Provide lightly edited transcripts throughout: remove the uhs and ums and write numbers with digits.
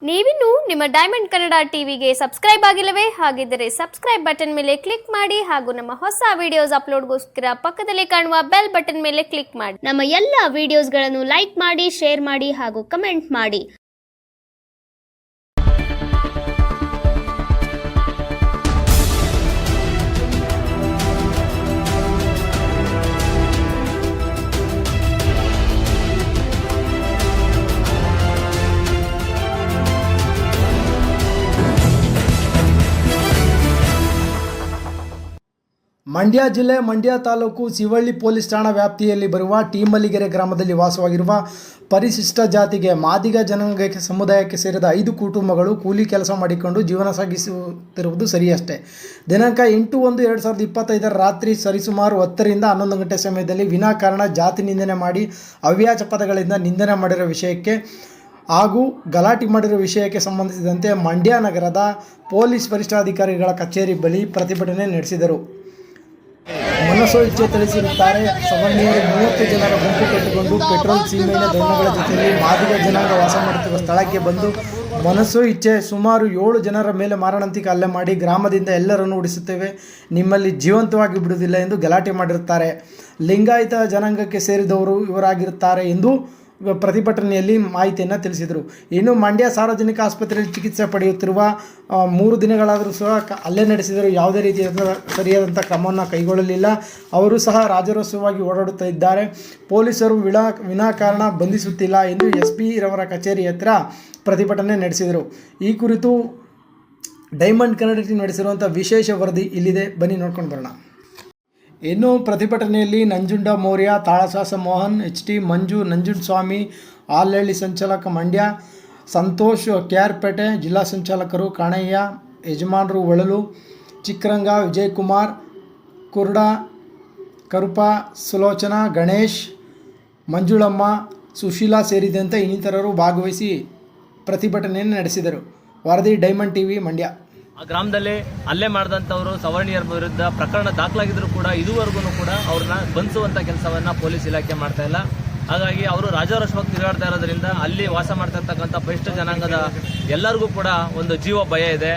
ನೀವಿನ್ನು ನಿಮ್ಮ ಡೈಮಂಡ್ ಕನ್ನಡ ಟಿವಿಗೆ ಸಬ್ಸ್ಕ್ರೈಬ್ ಆಗಿಲ್ಲವೇ? ಹಾಗಿದ್ದರೆ ಸಬ್ಸ್ಕ್ರೈಬ್ ಬಟನ್ ಮೇಲೆ ಕ್ಲಿಕ್ ಮಾಡಿ ಹಾಗೂ ನಮ್ಮ ಹೊಸ ವಿಡಿಯೋಸ್ ಅಪ್ಲೋಡ್ಗೋಸ್ಕರ ಪಕ್ಕದಲ್ಲಿ ಕಾಣುವ ಬೆಲ್ ಬಟನ್ ಮೇಲೆ ಕ್ಲಿಕ್ ಮಾಡಿ. ನಮ್ಮ ಎಲ್ಲ ವಿಡಿಯೋಸ್ಗಳನ್ನು ಲೈಕ್ ಮಾಡಿ, ಶೇರ್ ಮಾಡಿ ಹಾಗೂ ಕಮೆಂಟ್ ಮಾಡಿ. ಮಂಡ್ಯ ಜಿಲ್ಲೆ ಮಂಡ್ಯ ತಾಲೂಕು ಶಿವಳ್ಳಿ ಪೊಲೀಸ್ ಠಾಣಾ ವ್ಯಾಪ್ತಿಯಲ್ಲಿ ಬರುವ ಟೀಮಲ್ಲಿಗೆರೆ ಗ್ರಾಮದಲ್ಲಿ ವಾಸವಾಗಿರುವ ಪರಿಶಿಷ್ಟ ಜಾತಿಗೆ ಮಾದಿಗ ಜನಾಂಗಕ್ಕೆ ಸಮುದಾಯಕ್ಕೆ ಸೇರಿದ 5 ಕುಟುಂಬಗಳು ಕೂಲಿ ಕೆಲಸ ಮಾಡಿಕೊಂಡು ಜೀವನ ಸಾಗಿಸುತ್ತಿರುವುದು ಸರಿಯಷ್ಟೇ. ದಿನಾಂಕ 8/1/2025 ರಾತ್ರಿ ಸರಿಸುಮಾರು 10 ರಿಂದ 11 ಗಂಟೆ ಸಮಯದಲ್ಲಿ ವಿನಾಕಾರಣ ಜಾತಿ ನಿಂದನೆ ಮಾಡಿ ಅವ್ಯಾಜ ಪದಗಳಿಂದ ನಿಂದನೆ ಮಾಡಿರೋ ವಿಷಯಕ್ಕೆ ಹಾಗೂ ಗಲಾಟೆ ಮಾಡಿರುವ ವಿಷಯಕ್ಕೆ ಸಂಬಂಧಿಸಿದಂತೆ ಮಂಡ್ಯ ನಗರದ ಪೊಲೀಸ್ ವರಿಷ್ಠಾಧಿಕಾರಿಗಳ ಕಚೇರಿ ಬಳಿ ಪ್ರತಿಭಟನೆ ನಡೆಸಿದರು. ಮನಸೋ ಇಚ್ಛೆ ತಿಳಿಸಿರುತ್ತಾರೆ. ಸವರ್ಣೀಯರು 30 ಜನರ ಗುಂಪು ಕಟ್ಟಿಕೊಂಡು ಪೆಟ್ರೋಲ್ ಸೀಮೆಯ ದೊಣ್ಣಗಳ ಜೊತೆಯಲ್ಲಿ ಮಾದಿಗ ಜನಾಂಗ ವಾಸ ಮಾಡುತ್ತಿರುವ ಸ್ಥಳಕ್ಕೆ ಬಂದು ಮನಸೋ ಇಚ್ಛೆ ಸುಮಾರು 7 ಜನರ ಮೇಲೆ ಮಾರಣಾಂತಿಕ ಹಲ್ಲೆ ಮಾಡಿ ಗ್ರಾಮದಿಂದ ಎಲ್ಲರನ್ನು ಉಳಿಸುತ್ತೇವೆ, ನಿಮ್ಮಲ್ಲಿ ಜೀವಂತವಾಗಿ ಬಿಡುವುದಿಲ್ಲ ಎಂದು ಗಲಾಟೆ ಮಾಡಿರುತ್ತಾರೆ. ಲಿಂಗಾಯತ ಜನಾಂಗಕ್ಕೆ ಸೇರಿದವರು ಇವರಾಗಿರುತ್ತಾರೆ ಎಂದು ಪ್ರತಿಭಟನೆಯಲ್ಲಿ ಮಾಹಿತಿಯನ್ನು ತಿಳಿಸಿದರು. ಇನ್ನು ಮಂಡ್ಯ ಸಾರ್ವಜನಿಕ ಆಸ್ಪತ್ರೆಯಲ್ಲಿ ಚಿಕಿತ್ಸೆ ಪಡೆಯುತ್ತಿರುವ 3 ದಿನಗಳಾದರೂ ಸಹ ಹಲ್ಲೆ ನಡೆಸಿದರೂ ಯಾವುದೇ ರೀತಿಯಾದ ಸರಿಯಾದಂಥ ಕ್ರಮವನ್ನು ಕೈಗೊಳ್ಳಲಿಲ್ಲ. ಅವರು ಸಹ ರಾಜಾರೋಷವಾಗಿ ಓಡಾಡುತ್ತಾ ಇದ್ದಾರೆ. ಪೊಲೀಸರು ವಿನಾಕಾರಣ ಬಂಧಿಸುತ್ತಿಲ್ಲ ಎಂದು SP ರವರ ಕಚೇರಿ ಹತ್ತಿರ ಪ್ರತಿಭಟನೆ ನಡೆಸಿದರು. ಈ ಕುರಿತು ಡೈಮಂಡ್ ಕನ್ನಡ ಟಿವಿ ನಡೆಸಿರುವಂಥ ವಿಶೇಷ ವರದಿ ಇಲ್ಲಿದೆ, ಬನ್ನಿ ನೋಡ್ಕೊಂಡು ಬರೋಣ. ಇನ್ನು ಪ್ರತಿಭಟನೆಯಲ್ಲಿ ನಂಜುಂಡ ಮೌರ್ಯ, ತಾಳಸಾಸ ಮೋಹನ್, HT ಮಂಜು, ನಂಜುಂಡಸ್ವಾಮಿ, ಆಲಹಳ್ಳಿ ಸಂಚಾಲಕ ಮಂಡ್ಯ, ಸಂತೋಷ್ KR ಪೇಟೆ, ಜಿಲ್ಲಾ ಸಂಚಾಲಕರು ಕಾಣಯ್ಯ, ಯಜಮಾನರು ಒಳಲು, ಚಿಕ್ಕರಂಗ, ವಿಜಯಕುಮಾರ್, ಕುರ್ಡ, ಕರುಪ, ಸುಲೋಚನಾ, ಗಣೇಶ್, ಮಂಜುಳಮ್ಮ, ಸುಶೀಲಾ ಸೇರಿದಂತೆ ಇನ್ನಿತರರು ಭಾಗವಹಿಸಿ ಪ್ರತಿಭಟನೆಯನ್ನು ನಡೆಸಿದರು. ವರದಿ ಡೈಮಂಡ್ ಟಿವಿ ಮಂಡ್ಯ. ಆ ಗ್ರಾಮದಲ್ಲಿ ಹಲ್ಲೆ ಮಾಡಿದಂಥವರು ಸವರ್ಣೀಯರ ವಿರುದ್ಧ ಪ್ರಕರಣ ದಾಖಲಾಗಿದ್ರು ಕೂಡ ಇದುವರೆಗೂ ಕೂಡ ಅವ್ರನ್ನ ಬಂಧಿಸುವಂಥ ಕೆಲಸವನ್ನು ಪೊಲೀಸ್ ಇಲಾಖೆ ಮಾಡ್ತಾ ಇಲ್ಲ. ಹಾಗಾಗಿ ಅವರು ರಾಜಾರೋಷವಾಗಿ ತಿರುಗಾಡ್ತಾ ಇರೋದ್ರಿಂದ ಅಲ್ಲಿ ವಾಸ ಮಾಡ್ತಾ ಇರ್ತಕ್ಕಂಥ ಪರಿಶಿಷ್ಟ ಜನಾಂಗದ ಎಲ್ಲರಿಗೂ ಕೂಡ ಒಂದು ಜೀವ ಭಯ ಇದೆ.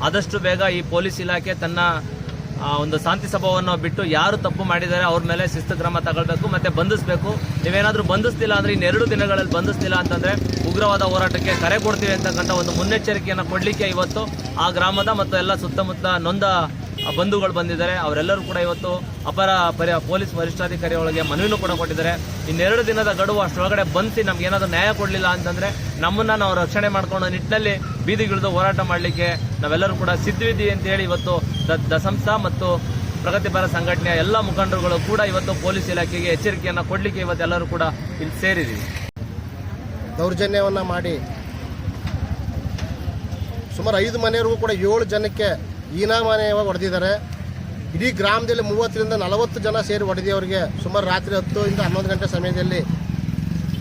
ಆದಷ್ಟು ಬೇಗ ಈ ಪೊಲೀಸ್ ಇಲಾಖೆ ತನ್ನ ಒಂದು ಶಾಂತಿ ಸಭಾವನ್ನು ಬಿಟ್ಟು ಯಾರು ತಪ್ಪು ಮಾಡಿದ್ದಾರೆ ಅವ್ರ ಮೇಲೆ ಶಿಸ್ತು ಕ್ರಮ ತಗೊಳ್ಬೇಕು ಮತ್ತು ಬಂಧಿಸಬೇಕು. ನೀವೇನಾದರೂ ಬಂಧಿಸ್ತಿಲ್ಲ ಅಂದರೆ ಇನ್ನು 2 ದಿನಗಳಲ್ಲಿ ಬಂಧಿಸ್ತಿಲ್ಲ ಅಂತಂದರೆ ಉಗ್ರವಾದ ಹೋರಾಟಕ್ಕೆ ಕರೆ ಕೊಡ್ತೀವಿ ಅಂತಕ್ಕಂಥ ಒಂದು ಮುನ್ನೆಚ್ಚರಿಕೆಯನ್ನು ಕೊಡಲಿಕ್ಕೆ ಇವತ್ತು ಆ ಗ್ರಾಮದ ಮತ್ತು ಎಲ್ಲ ಸುತ್ತಮುತ್ತ ನೊಂದ ಬಂಧುಗಳು ಬಂದಿದ್ದಾರೆ. ಅವರೆಲ್ಲರೂ ಕೂಡ ಇವತ್ತು ಪೊಲೀಸ್ ವರಿಷ್ಠಾಧಿಕಾರಿ ಒಳಗೆ ಮನವಿನೂ ಕೂಡ ಕೊಟ್ಟಿದ್ದಾರೆ. ಇನ್ನು 2 ದಿನದ ಗಡುವು ಅಷ್ಟರೊಳಗಡೆ ಬಂದು ನಮ್ಗೆ ಏನಾದರೂ ನ್ಯಾಯ ಕೊಡಲಿಲ್ಲ ಅಂತಂದರೆ ನಮ್ಮನ್ನು ನಾವು ರಕ್ಷಣೆ ಮಾಡ್ಕೊಳ್ಳೋ ನಿಟ್ಟಿನಲ್ಲಿ ಬೀದಿಗಿಳಿದು ಹೋರಾಟ ಮಾಡಲಿಕ್ಕೆ ನಾವೆಲ್ಲರೂ ಕೂಡ ಸಿದ್ಧವಿದ್ದೀವಿ ಅಂತೇಳಿ ಇವತ್ತು ದಸಂಸ ಮತ್ತು ಪ್ರಗತಿಪರ ಸಂಘಟನೆಯ ಎಲ್ಲ ಮುಖಂಡರುಗಳು ಕೂಡ ಇವತ್ತು ಪೊಲೀಸ್ ಇಲಾಖೆಗೆ ಎಚ್ಚರಿಕೆಯನ್ನು ಕೊಡಲಿಕ್ಕೆ ಇವತ್ತೆಲ್ಲರೂ ಕೂಡ ಇಲ್ಲಿ ಸೇರಿದ್ದೀವಿ. ದೌರ್ಜನ್ಯವನ್ನು ಮಾಡಿ ಸುಮಾರು 5 ಮನೆಯವರೆಗೂ ಕೂಡ 7 ಜನಕ್ಕೆ ಹೀನಾಮಾನವಾಗಿ ಹೊಡೆದಿದ್ದಾರೆ. ಇಡೀ ಗ್ರಾಮದಲ್ಲಿ 30 ರಿಂದ 40 ಜನ ಸೇರಿ ಹೊಡೆದಿಯವರಿಗೆ ಸುಮಾರು ರಾತ್ರಿ 10 ರಿಂದ 11 ಗಂಟೆ ಸಮಯದಲ್ಲಿ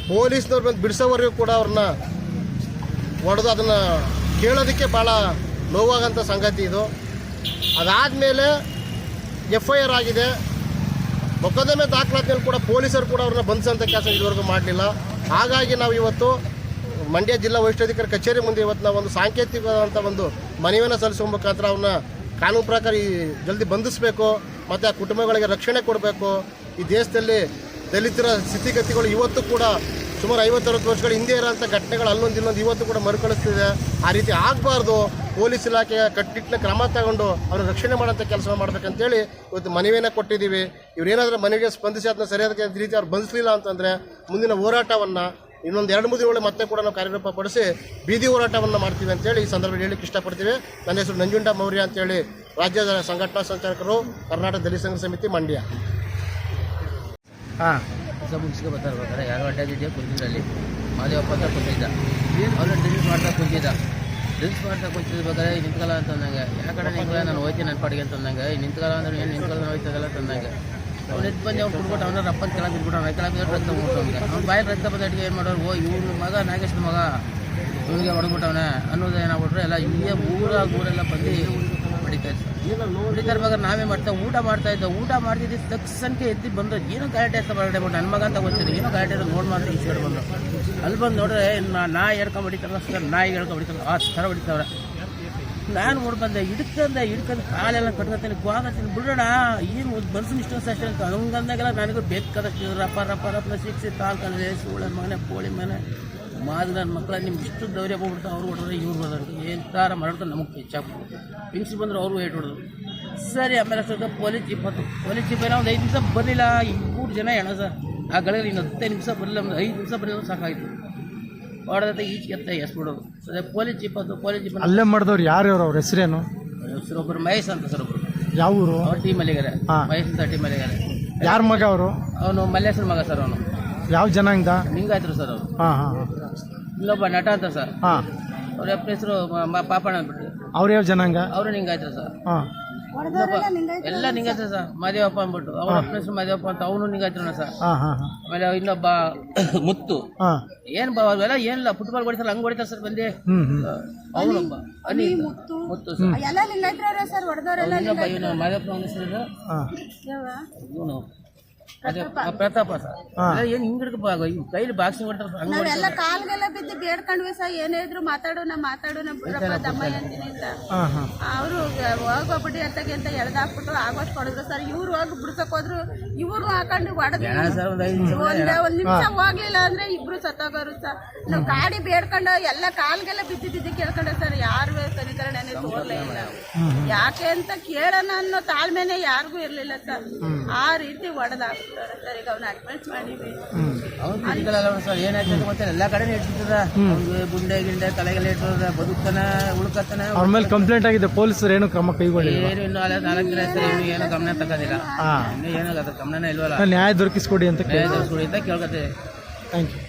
ಪೊಲೀಸ್ನವ್ರು ಬಂದು ಬಿಡಿಸೋವರೆಗೂ ಕೂಡ ಅವ್ರನ್ನ ಹೊಡೆದು ಅದನ್ನು ಕೇಳೋದಕ್ಕೆ ಭಾಳ ನೋವಾಗಂಥ ಸಂಗತಿ ಇದು. ಅದಾದಮೇಲೆ FIR ಆಗಿದೆ. ಮೊಕದ್ದಮೆ ದಾಖಲಾದ್ಮೇಲೆ ಕೂಡ ಪೊಲೀಸರು ಕೂಡ ಅವ್ರನ್ನ ಬಂಧಿಸೋಂಥ ಕೆಲಸ ಇದುವರೆಗೂ ಮಾಡಲಿಲ್ಲ. ಹಾಗಾಗಿ ನಾವು ಇವತ್ತು ಮಂಡ್ಯ ಜಿಲ್ಲಾ ವರಿಷ್ಠಾಧಿಕಾರಿ ಕಚೇರಿ ಮುಂದೆ ಇವತ್ತು ನಾವು ಒಂದು ಸಾಂಕೇತಿಕವಾದಂಥ ಒಂದು ಮನವಿಯನ್ನು ಸಲ್ಲಿಸುವ ಮುಖಾಂತರ ಅವನ್ನ ಕಾನೂನು ಪ್ರಕಾರ ಜಲ್ದಿ ಬಂಧಿಸಬೇಕು ಮತ್ತು ಆ ಕುಟುಂಬಗಳಿಗೆ ರಕ್ಷಣೆ ಕೊಡಬೇಕು. ಈ ದೇಶದಲ್ಲಿ ದಲಿತರ ಸ್ಥಿತಿಗತಿಗಳು ಇವತ್ತು ಕೂಡ ಸುಮಾರು 50-60 ವರ್ಷಗಳ ಹಿಂದೆ ಇರೋಂಥ ಘಟನೆಗಳು ಅಲ್ಲೊಂದು ಇವತ್ತು ಕೂಡ ಮರುಕಳಿಸ್ತಿದೆ. ಆ ರೀತಿ ಆಗಬಾರ್ದು. ಪೊಲೀಸ್ ಇಲಾಖೆಯ ಕಟ್ಟಿಟ್ಟ ಕ್ರಮ ತಗೊಂಡು ಅವ್ರನ್ನ ರಕ್ಷಣೆ ಮಾಡೋಂಥ ಕೆಲಸ ಮಾಡಬೇಕಂತೇಳಿ ಇವತ್ತು ಮನವಿಯನ್ನು ಕೊಟ್ಟಿದ್ದೀವಿ. ಇವರೇನಾದರೂ ಮನವಿಗೆ ಸ್ಪಂದಿಸಿ ಅದನ್ನ ಸರಿಯಾದ ರೀತಿ ಅವ್ರು ಬಂಧಿಸಲಿಲ್ಲ ಅಂತಂದರೆ ಮುಂದಿನ ಹೋರಾಟವನ್ನು ಇನ್ನೊಂದು 2-3 ದಿನಗಳಲ್ಲಿ ಮತ್ತೆ ಕೂಡ ನಾವು ಕಾರ್ಯರೂಪ ಪಡಿಸಿ ಬೀದಿ ಹೋರಾಟವನ್ನು ಮಾಡ್ತೀವಿ ಅಂತೇಳಿ ಈ ಸಂದರ್ಭದಲ್ಲಿ ಹೇಳಲಿಕ್ಕೆ ಇಷ್ಟಪಡ್ತೀವಿ. ನನ್ನ ಹೆಸರು ನಂಜುಂಡ ಮೌರ್ಯ ಅಂತೇಳಿ ರಾಜ್ಯದ ಸಂಘಟನಾ ಸಂಚಾಲಕರು, ಕರ್ನಾಟಕ ದಲಿತ ಸಂಘ ಸಮಿತಿ ಮಂಡ್ಯ. ಹೊಸ ಮುಗಿಸ್ಕೊ ಬರ್ತಾರೆ ಯಾರು ಅಡ್ಡಾಗಿದೆಯಾ ಕುಂತಿದ್ರಲ್ಲಿ ಮಾದೇವಪ್ಪ ಅಂತ ಕುಂತಿದ್ದ. ಅವರು ಡ್ರಿಂಕ್ಸ್ ಮಾಡ್ತಾ ಕುಂತಿರ್ಬೇಕಾದ್ರೆ ನಿಂತ್ಕಲ್ಲ ಅಂತಂದಂಗೆ, ಯಾಕಡೆ ನಿಂತ್ಕಲ್ಲ ನಾನು ಹೋಯ್ತೀನಿ ನನ್ನ ಪಾಡಿಗೆ ಅಂತಂದಂಗೆ, ನಿಂತ್ಕಲ್ಲ ಅಂದ್ರೆ ಏನು ನಿಂತ್ಕಲ್ಲ ನಾನು ಹೋಯ್ತದಲ್ಲ ಅಂತಂದಂಗೆ ಅವ್ನು ಎದ್ದು ಬಂದು ಅವ್ನು ಕುಡ್ಬಿಟ್ಟು ಅವನ ರಪ್ಪನ ಕೆಳಗೆ ಬಿಟ್ಬಿಟ್ಟು ಅವ್ನು ಕೆಳಗೆ ಬಿಟ್ಟು ರಕ್ತ ಮುಗಿಸೋನ್ಗೆ ಅವ್ನು ಬಾಯಲ್ಲಿ ರಕ್ತ ಬಂದಟ್ಟಿಗೆ ಏನು ಮಾಡೋರು. ಇವ್ನ ಮಗ ನಾಗೇಶ್ನ ಮಗ ಇವನಿಗೆ ಹೊಡೆದ್ಬಿಟ್ಟವನೆ ಅನ್ನೋದು ಏನಾಗ್ಬಿಟ್ರೆ ಎಲ್ಲ ಹಿಂಗೆ ಊರೆಲ್ಲ ಬಂದು ಹೊಡಿತಾ ಇತ್ತು. ಹೊಡಿತಿರ್ಬೇಕಾದ್ರೆ ನಾವೇ ಊಟ ಮಾಡ್ತಿದ್ದೆ ತಕ್ಷಣಕ್ಕೆ ಎದ್ದು ಬಂದು ಏನೋ ಗಲಾಟೆ ಅಂತ ಹೊರಗಡೆ ಬಿಟ್ಟು ನನ್ನ ಮಗ ಅಂತ ಗೊತ್ತಿಲ್ಲ, ಏನೋ ಗಲಾಟೆ ಅಂತ ನೋಡಿ ಮಾಡ್ತಾರೆ ಈ ಸೈಡ್ ಬಂದು. ಅಲ್ಲಿ ಬಂದು ನೋಡ್ರೆ ನಾಯಿ ಹೇಳ್ಕೊಂಡು ಹೊಡಿತಾರಲ್ಲ ಸರ್, ನಾಯಿ ಹೇಳ್ಕೊಂಡು ಹೊಡಿತಾರಲ್ಲ ಆ ಥರ ಹೊಡಿತಾವ್ರೆ. ನಾನು ನೋಡಿ ಬಂದೆ, ಹಿಡ್ಕೊಂಡು ಕಾಲೆಲ್ಲ ಕಟ್ಕೊತೀನಿ, ಗೋಗತ್ತೀನಿ, ಬಿಡೋಣ ಏನು ಮನ್ಸಿನ ಇಷ್ಟ ಅಷ್ಟೇ ಅಂತ ಹಂಗಂದಾಗೆಲ್ಲ ನನಗೂ ಬೇಕಾದಷ್ಟು ರಪ್ಪ ಶಿಕ್ಷೆ ತಾಳ್ಕೊಂಡ್ರೆ ಸೂಳೆ ಮನೆ ಪೋಳಿ ಮನೆ ಮಾದು ನನ್ನ ಮಕ್ಕಳ ನಿಮ್ಗೆ ಇಷ್ಟು ದೌರ್ಯ ಹೋಗ್ಬಿಡ್ತಾರೆ, ಅವ್ರು ಹೊಡೆದ್ರೆ ಇವ್ರು ಹೋದ್ರು ಏನು ಥರ ಮಾಡ್ತಾರೆ ನಮಗೆ ಹೆಚ್ಚಾಗ್ಬಿಟ್ಟು ಹಿಂಗ್ಸ್ ಬಂದ್ರೆ ಅವ್ರಿಗೂ ಏಟ್ ಹೊಡೆದ್ರು. ಸರಿ ಆಮೇಲೆ ಅಷ್ಟೊಂದು ಪೊಲೀಸ್ ಜೀಪ್ ಒಂದು 5 ನಿಮಿಷ ಬರಲಿಲ್ಲ. 3 ಜನ ಹೆಣ ಸರ್ ಆ ಗಳಿಗೆ ಇನ್ನು 15 ನಿಮಿಷ ಬರಲಿಲ್ಲ, ಒಂದು 5 ನಿಮಿಷ ಬರಲಿಲ್ಲ ಸಾಕಾಯಿತು. ಹೊಡೆದ ಈಚೆ ಎತ್ತ ಎಸ್ಬಿಡೋದು. ಅದೇ ಪೊಲೀಸ್ ಜೀಪ್ ಅಲ್ಲೇ ಮಾಡಿದವ್ರು ಯಾರು ಅವ್ರ ಹೆಸರೇನು? ಒಬ್ಬರು ಮಹೇಶ್ ಅಂತ ಸರ್, ಒಬ್ಬರು ಯಾವ ಊರು? ಅವ್ರು ಟೀಮಲ್ಲಿದ್ದಾರೆ, ಮಹೇಶ್ ಅಂತ ಟೀಮಲ್ಲಿದ್ದಾರೆ. ಯಾರ ಮಗ ಅವರು? ಅವನು ಮಲ್ಲೇಶ್ವರ ಮಗ ಸರ್, ಅವನು ಯಾವ ಜನಾಂಗದ? ಲಿಂಗಾಯತರು ಸರ್ ಅವರು. ಇಲ್ಲೊಬ್ಬ ನಟ ಅಂತ ಸರ್, ಅವ್ರ ಹೆಸರು ಪಾಪಣ್ಣ ಅಂದ್ಬಿಟ್ಟು. ಅವ್ರು ಯಾವ ಜನಾಂಗ? ಅವರು ಲಿಂಗಾಯತರು ಸರ್, ಎಲ್ಲ ಲಿಂಗಾಯತರು ಸರ್. ಮಾದೇವಪ್ಪ ಅಂದ್ಬಿಟ್ಟು ಅವ್ರ ಹೆಸರು ಮಾದೇವಪ್ಪ ಅಂತ, ಅವನು ಲಿಂಗಾಯತನ ಸರ್. ಆಮೇಲೆ ಇನ್ನೊಬ್ಬ ಮುತ್ತು, ಏನ್ ಅವೆಲ್ಲ ಏನಿಲ್ಲ ಫುಟ್ಬಾಲ್ ಹೊಡಿತಾರಲ್ಲ ಹಂಗ್ ಹೊಡಿತಾರೆ ಸರ್ ಬಂದು. ಅವನೊಬ್ಬ ಮುತ್ತು ಸರ್. ಇನ್ನೊಬ್ಬ ಇವನು ಮಾದೇವಪ್ಪ ಅವನ ಹೆಸರು ಇವನು ಪ್ರತಾಪ ಸರ್. ಏನ್ ಹಿಂಗ್ ಕೈಲಿ ಬಾಕ್ಸಿಂಗ್ ಹೊಡ್ತಾರೆ ನಾವೆಲ್ಲ ಕಾಲ್ಗೆಲ್ಲ ಬಿದ್ದು ಬೇಡ್ಕೊಂಡ್ವಿ ಸರ್, ಏನೇ ಇದ್ರು ಮಾತಾಡೋಣ ಬಿಡ್ರಪ್ಪ ದಮ್ಮಯ್ಯ ಅಂತೀನಿ ಅಂತ. ಅವರು ಹೋಗ್ಬಿಡಿ ಅತ್ತಗೆ ಅಂತ ಎಳ್ದಾಕ್ಬಿಟ್ಟು ಆಗೋಷ್ಟು ಹೊಡೆದ್ರು ಸರ್. ಇವ್ರು ಹೋಗಿ ಬಿಡ್ಸಕ್ ಹೋದ್ರು, ಇವ್ರು ಹಾಕೊಂಡು ಹೊಡೆದ್ರು. ಒಂದ್ ನಿಮಿಷ ಹೋಗ್ಲಿಲ್ಲ ಅಂದ್ರೆ ಇಬ್ರು ಸತ್ತೋಗೋರು ಸರ್. ನಾವ್ ಗಾಡಿ ಬೇಡ್ಕೊಂಡು ಎಲ್ಲ ಕಾಲ್ಗೆಲ್ಲ ಬಿದ್ದಿದ್ದು ಕೇಳ್ಕೊಂಡೆ ಸರ್. ಯಾರು ಸರಿಕರಣೆ ತೋರ್ಲೇ ಇಲ್ಲ, ಯಾಕೆ ಅಂತ ಕೇಳೋಣ ಅನ್ನೋ ತಾಳ್ಮೆನೆ ಯಾರಿಗೂ ಇರ್ಲಿಲ್ಲ ಸರ್. ಆ ರೀತಿ ಹೊಡೆದಾಕ್ಬಿಟ್ಟಾರೆ ಸರ್. ಈಗ ಅವ್ನ ಅಡ್ಮೆಂಟ್ ಮಾಡಿವಿ. ಸರ್ ಏನಾಗ್ತದೆ ಗೊತ್ತಿಲ್ಲ, ಎಲ್ಲ ಕಡೆ ಇಟ್ಟಿರ್ತದ, ಗುಂಡೆ ಗಿಂಡೆ ತಲೆಗೆಲ್ಲ ಇಟ್ಟಿರ್ತದ, ಬದುಕ್ತಾನ ಉಳ್ಕತ್ತಾನ. ಅವ್ರ ಮೇಲೆ ಕಂಪ್ಲೇಂಟ್ ಆಗಿದೆ, ಪೊಲೀಸರು ಏನು ಕ್ರಮ ಕೈಗೊಂಡಿಲ್ಲ. ಏನು ಇನ್ನು 4 ದಿನ ಸರ್, ಇನ್ನು ಏನು ಗಮನ ತಗೋದಿಲ್ಲ. ಇನ್ನು ಏನು ಗಮನನೇ ಇಲ್ವಲ್ಲ. ನ್ಯಾಯ ದೊರಕಿಸ್ಕೊಡಿ ಅಂತ ಕೇಳ್ಕೊತೀವಿ. Thank you.